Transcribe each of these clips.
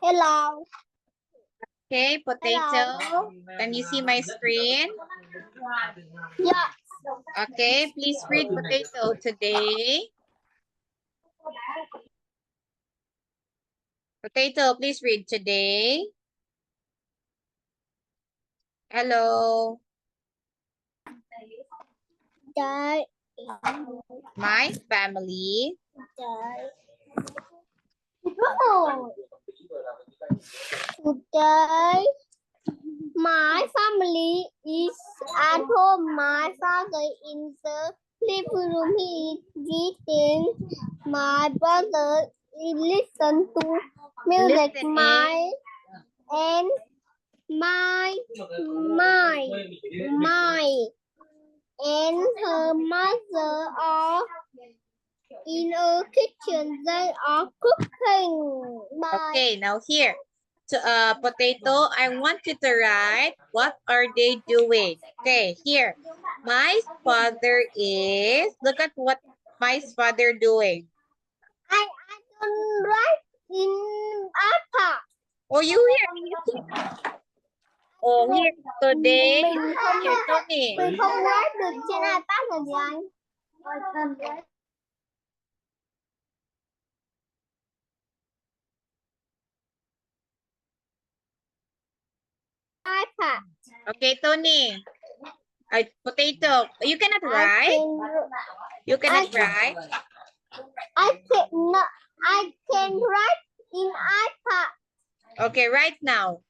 Hello. Okay, potato. Can you see my screen? Yeah. Okay, please read potato today. Potato, please read today. Hello. Today. My family. Today, my family is at home. My father in the living room. He is reading. My brother is listen to music. Listening. And my and her mother are in a kitchen. They are cooking. Okay, now here. So, potato, I want you to write, what are they doing? Okay, here. My father is, look at what my father doing. I don't write in iPad. Oh, you here. Oh, here. Today, here, Tony. Mình không write được trên iPad là gì anh? iPad. Okay, Tony. Potato, you cannot write? You cannot write? I can write in iPad. Okay, right now.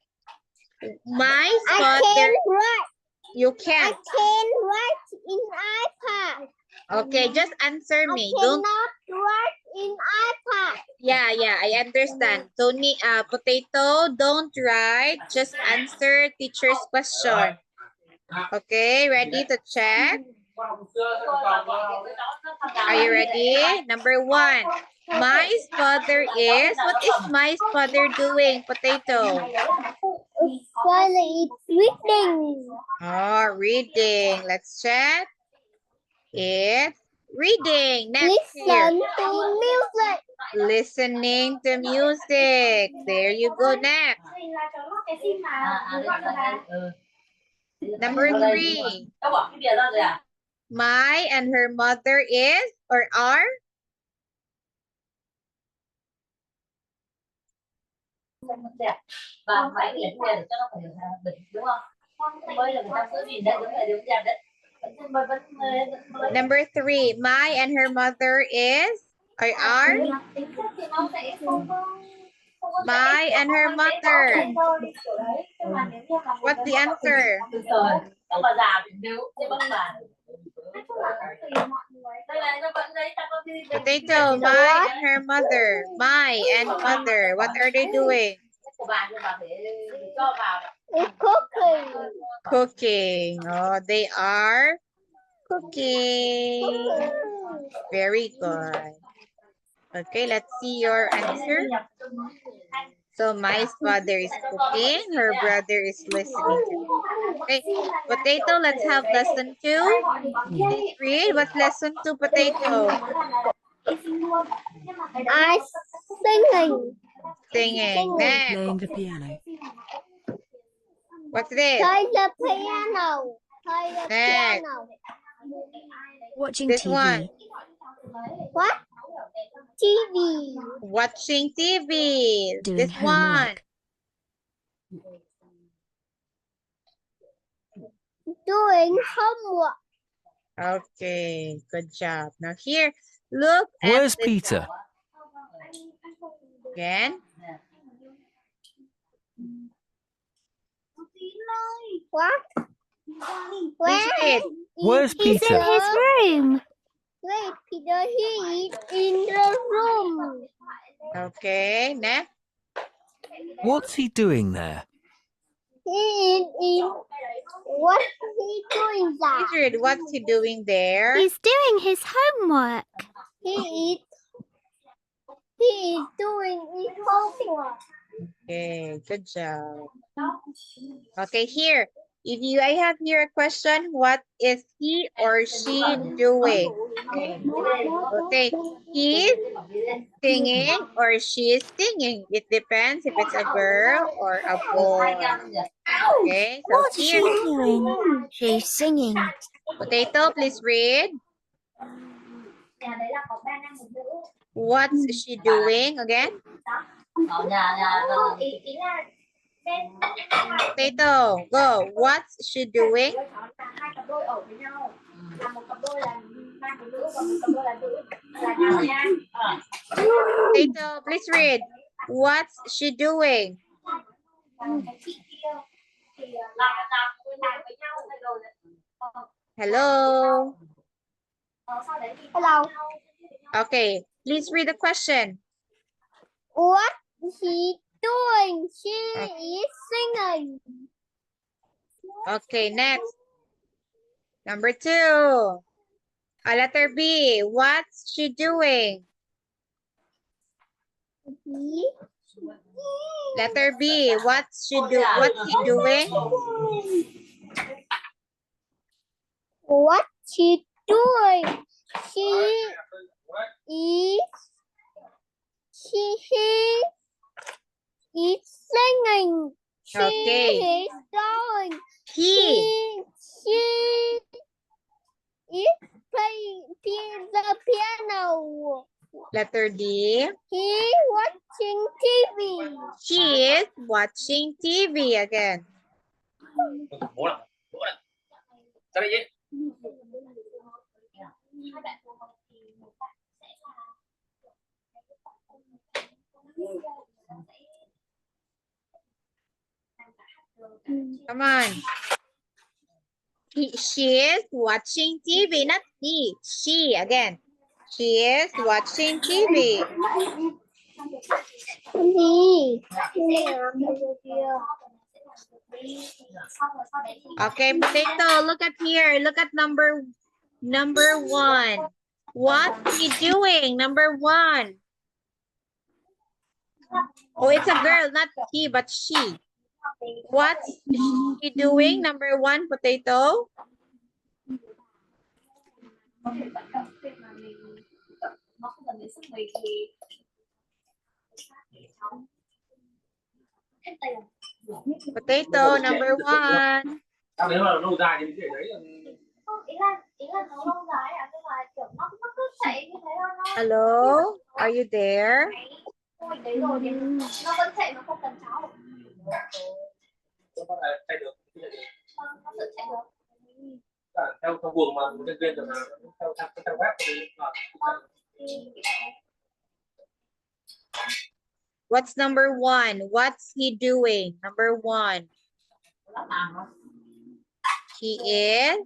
My I father. can write. You I can't. can write in iPad. Okay, just answer me. I Don't. cannot write in iPad. Yeah, I understand. Tony, potato, don't write. Just answer teacher's question. Okay, ready to check? Are you ready? Number 1. My father is, what is my father doing, potato? Father is reading. Oh, reading. Let's check. It's reading. Next here. Listen to music. Listening to music. There you go. Next. Number 3. My and her mother is or are? Number 3. My and her mother is or are? My and her mother. What's the answer? Potato, my and her mother. My and mother. What are they doing? It's cooking. Cooking. Oh, they are cooking. Very good. Okay, let's see your answer. So my father is cooking, her brother is listening to me. Okay, potato, let's have lesson 2. Please read. What's lesson 2, potato? I singing. Singing. Next. Playing the piano. What's this? Play the piano. Play the Next. piano. Watching This TV. one. What? TV. Watching TV. Doing This one. homework. Doing homework. Okay, good job. Now here, look at Where's this Peter? again. What? Please Where? read. Where's He's Peter? in his room. Wait, Peter, he is in the room. Okay, next. What's he doing there? He is in. What is he doing that? Please read. What's he doing there? He's doing his homework. He is doing his homework. Okay, good job. Okay, here. I have here a question. What is he or she doing? Okay. He's singing or she's singing. It depends if it's a girl or a boy. Okay, so What's she here, doing? She's singing. Potato, please read. What's she doing again? Potato, go. What's she doing? Potato, please read. What's she doing? Hello. Hello. Okay, please read the question. What she doing? She is singing. Okay, next. Number 2. Letter B. What's she doing? Letter B. What's he doing? What she doing? He is singing. She Okay. is doing. He. She is playing the piano. Letter D. He watching TV. She is watching TV again. Come on. She is watching TV, not he. She again. She is watching TV. Okay, Potato, look at here. Look at number 1. What's he doing? Number 1. Oh, it's a girl, not he, but she. What's she doing? Number 1, Potato. Potato, number 1. Nếu mà lâu dài thì mình để đấy Hello, are you there? theo theo buồng mà nhân viên rồi theo trang web thì What's number 1? What's he doing? Number 1. He is.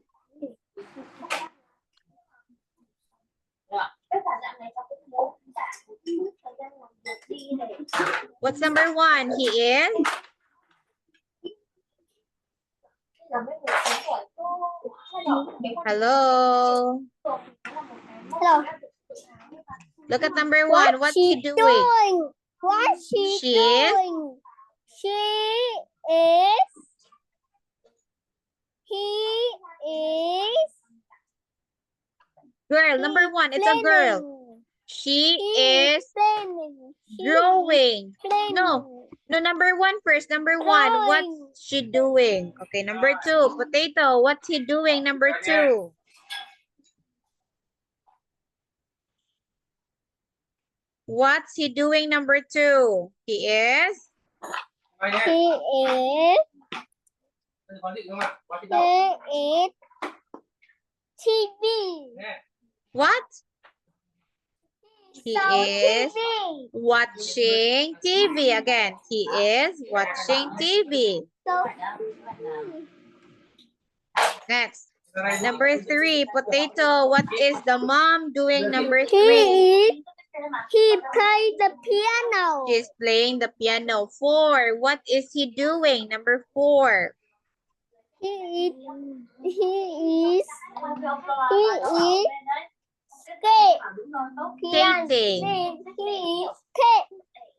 What's number 1? He is. Hello. Hello. Look at number 1. What's he doing? What's she She doing? She is. He is. Girl, number 1. It's a girl. She is drawing. No, number 1 first. Number 1. What's she doing? Okay, number 2. Potato, what's he doing? Number 2. What's he doing? Number 2. He is. He is. TV. What? He is watching TV again. He is watching TV. Next. Number 3, Potato. What is the mom doing? Number 3. He plays the piano. She's playing the piano. 4. What is he doing? Number 4. He is Skating. He is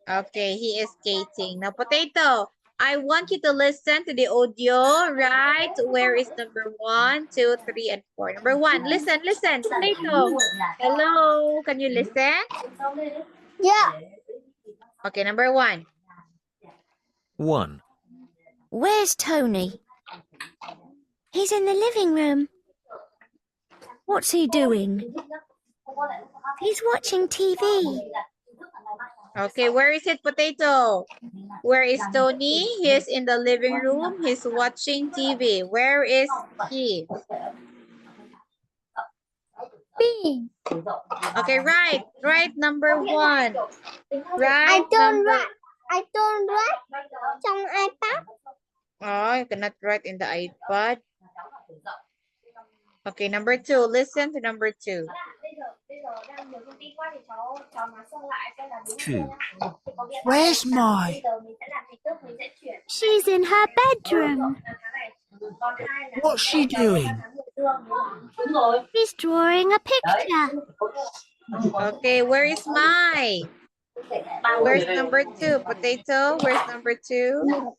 Okay, he is skating. Now, Potato, I want you to listen to the audio, right? Where is number 1, 2, 3, and 4? Number 1, listen. Potato. Hello, can you listen? Yeah. Okay, number 1. 1. Where's Tony? He's in the living room. What's he doing? He's watching TV. Okay, where is it, Potato? Where is Tony? He's in the living room. He's watching TV. Where is he? B. Okay, right. Right, number 1. Right, I don't number... write trong iPad. Oh, you cannot write in the iPad. Okay, number 2. Listen to number 2. 2. Where's Mai? She's in her bedroom. What's she doing? She's drawing a picture. Okay, where is Mai? Where's number 2? Potato, where's number 2?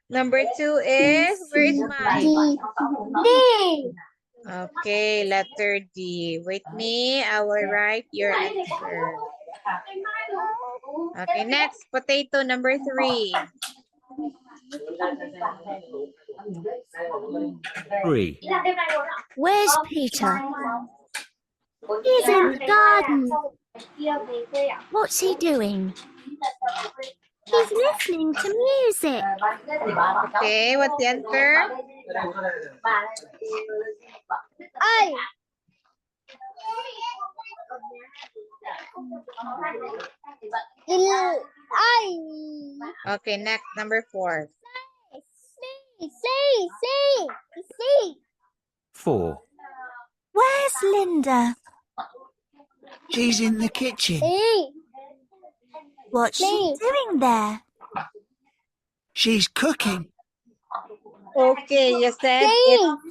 Number 2 is, where is Mai? D. Okay, letter D. Wait me, I will write your answer. Okay, next, Potato, number 3. 3. Where's Peter? He's in the garden. What's he doing? He's listening to music. Okay, what's the answer? I. Okay, next, number 4. C. 4. Where's Linda? She's in the kitchen. E. What's she doing there? She's cooking. Okay, you said C.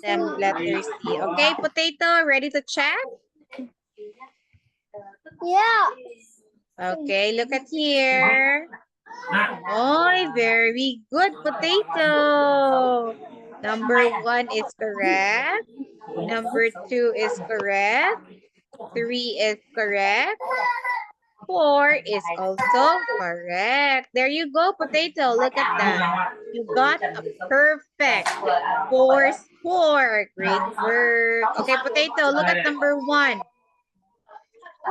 it's letter C. Okay, Potato, ready to check? Yeah. Okay, look at here. Oh, very good, Potato. Number 1 is correct. Number 2 is correct. 3 is correct. 4 is also correct. There you go, Potato. Look at that. You got a perfect 4 score. Great work. Okay, Potato, look at number 1.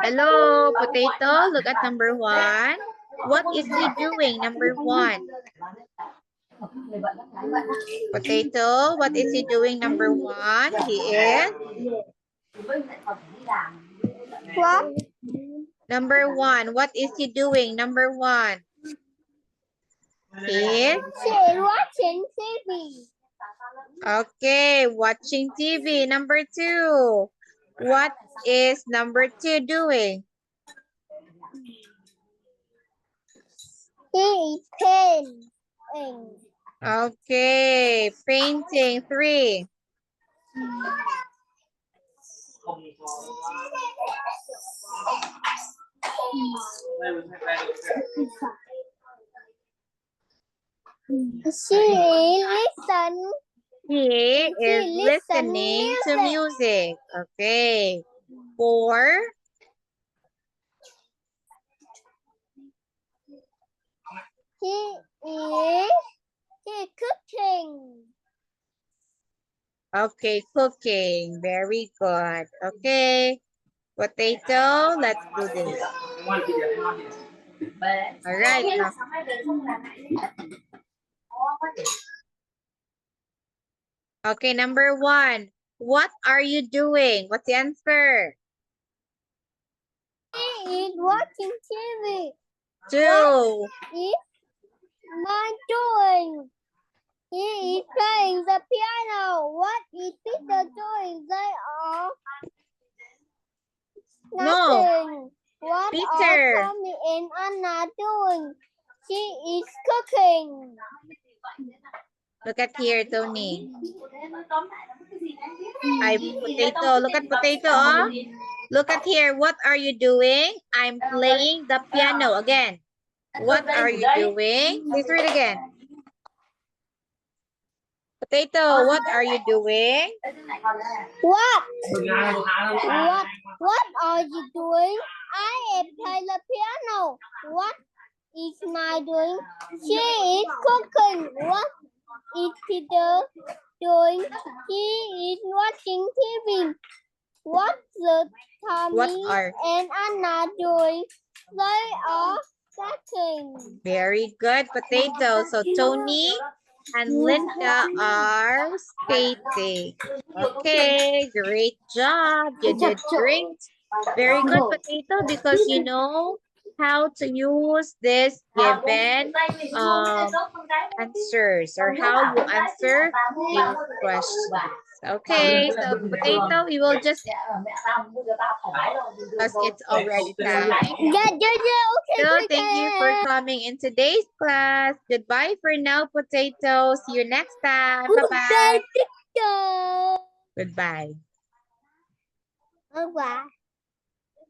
Hello, Potato. Look at number 1. What is he doing? Number 1. Potato, what is he doing? Number 1. He is? What? Number 1. What is he doing? Number 1. He is? She's watching TV. Okay, watching TV. Number 2. What is number 2 doing? He is painting. Okay, painting. 3. She listens. He is listen listening to music. Okay. 4. He is cooking. Okay, cooking. Very good. Okay. Potato, let's do this. All right. Now. Okay, number 1. What are you doing? What's the answer? He is watching TV. 2. Is my doing? He is playing the piano. What is Peter doing? They are nothing. What Peter. are Tommy and Anna doing? She is cooking. Look at here, Tony. Potato. Look at Potato. Oh. Look at here. What are you doing? I'm playing the piano. Again. What are you doing? Please read again. Potato, what are you doing? What? What are you doing? I am playing the piano. What is my doing? She is cooking. What is Peter doing? He is watching TV. What the Tommy and Anna doing? They are cooking. Very good, Potato. So Tony and Linda are skating. Okay, great job. You did great. Very good, Potato, because you know how to use this given answers or how you answer these questions. Okay, so Potato, we will just, because it's already time. Okay. So thank you for coming in today's class. Goodbye for now, Potato. See you next time. Bye-bye. Goodbye. Bye-bye.